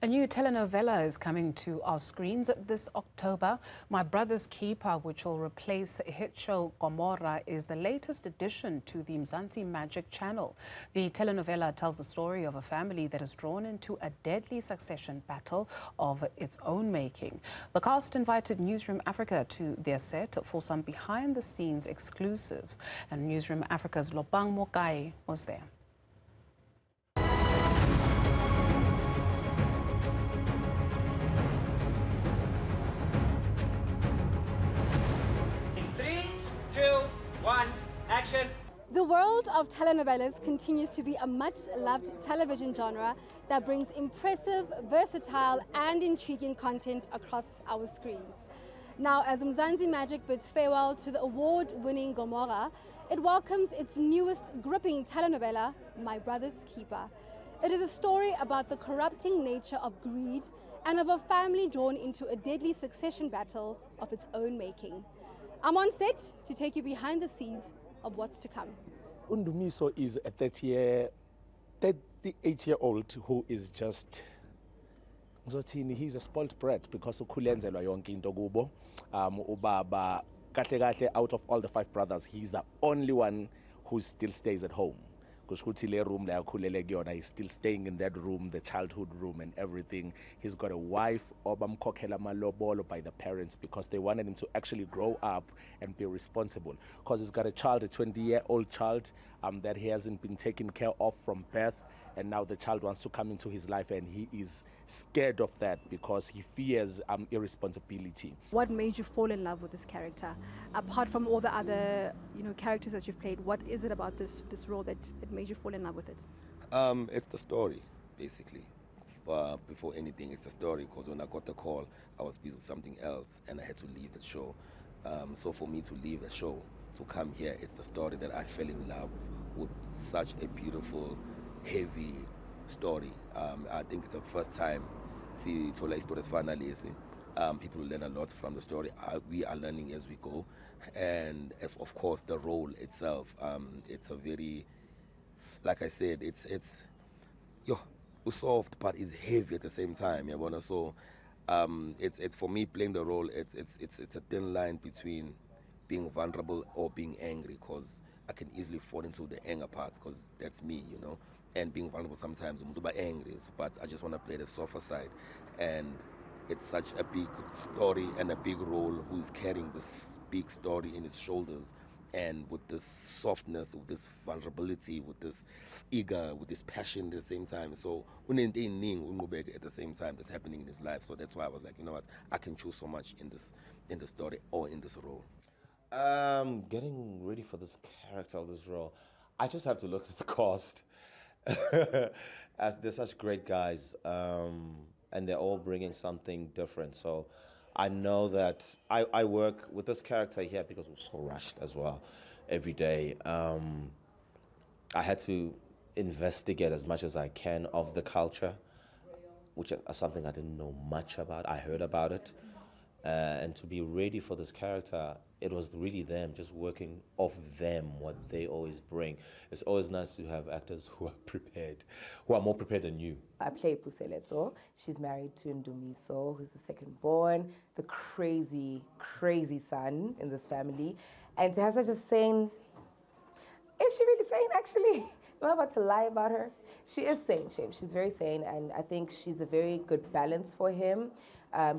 A new telenovela is coming to our screens this October. My Brother's Keeper, which will replace hit show Gomora, is the latest addition to the Mzansi Magic channel. The telenovela tells the story of a family that is drawn into a deadly succession battle of its own making. The cast invited Newzroom Afrika to their set for some behind-the-scenes exclusives, and Newzroom Afrika's Lopang Mokae was there. Action! The world of telenovelas continues to be a much-loved television genre that brings impressive, versatile and intriguing content across our screens. Now, as Mzansi Magic bids farewell to the award-winning Gomora, it welcomes its newest gripping telenovela, My Brother's Keeper. It is a story about the corrupting nature of greed and of a family drawn into a deadly succession battle of its own making. I'm on set to take you behind the scenes of what's to come. Ndumiso is a 38-year-old who is just, he's a spoiled brat because ukhulenzelwa yonke into kubo. Ubaba kahle kahle, out of all the 5 brothers, he's the only one who still stays at home. Because room he's still staying in that room, the childhood room and everything. He's got a wife, obamkhokhela malobolo by the parents because they wanted him to actually grow up and be responsible. Because he's got a child, a 20-year-old child that he hasn't been taken care of from birth. And now the child wants to come into his life and he is scared of that because he fears irresponsibility. What made you fall in love with this character? Apart from all the other characters that you've played, what is it about this role that it made you fall in love with it? It's the story, basically. Before anything, it's the story, because when I got the call, I was busy with something else and I had to leave the show. So for me to leave the show, to come here, it's the story that I fell in love with. Such a beautiful, heavy story. I think it's the first time Tola Historias finally. People learn a lot from the story. We are learning as we go, and of course the role itself. It's a very, like I said, it's soft but it's heavy at the same time. So it's for me playing the role. It's a thin line between being vulnerable or being angry, because I can easily fall into the anger part, because that's me, and being vulnerable sometimes, I'm angry, but I just want to play the softer side. And it's such a big story and a big role, who is carrying this big story in his shoulders, and with this softness, with this vulnerability, with this eager, with this passion at the same time. So at the same time that's happening in his life. So that's why I was like, you know what, I can choose so much in this story or in this role. Getting ready for this character or this role, I just have to look at the cast. As they're such great guys, and they're all bringing something different. So I know that I work with this character here because we're so rushed as well every day. I had to investigate as much as I can of the culture, which is something I didn't know much about. I heard about it. And to be ready for this character, it was really them, just working off them, what they always bring. It's always nice to have actors who are prepared, who are more prepared than you. I play Puseletso. She's married to Ndumiso, who's the second born, the crazy, crazy son in this family. And to have such a sane, is she really sane actually? I'm not about to lie about her. She is sane, she's very sane, and I think she's a very good balance for him.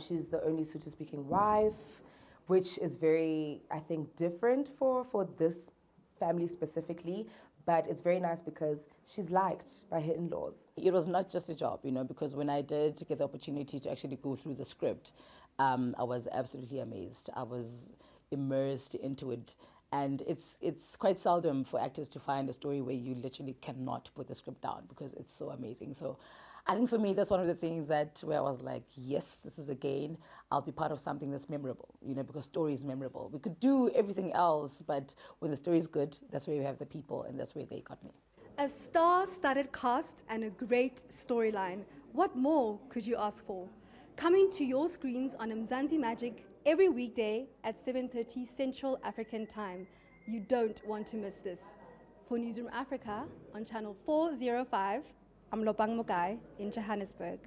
She's the only Sotho-speaking wife, which is very, I think, different for this family specifically, but it's very nice because she's liked by her in-laws. It was not just a job, because when I did get the opportunity to actually go through the script, I was absolutely amazed. I was immersed into it. And it's quite seldom for actors to find a story where you literally cannot put the script down because it's so amazing. So I think for me, that's one of the things where I was like, yes, this is again, I'll be part of something that's memorable, because story is memorable. We could do everything else, but when the story is good, that's where we have the people, and that's where they got me. A star-studded cast and a great storyline. What more could you ask for? Coming to your screens on Mzansi Magic every weekday at 7:30 Central African Time. You don't want to miss this. For Newzroom Afrika on channel 405, I'm Lopang Mokae in Johannesburg.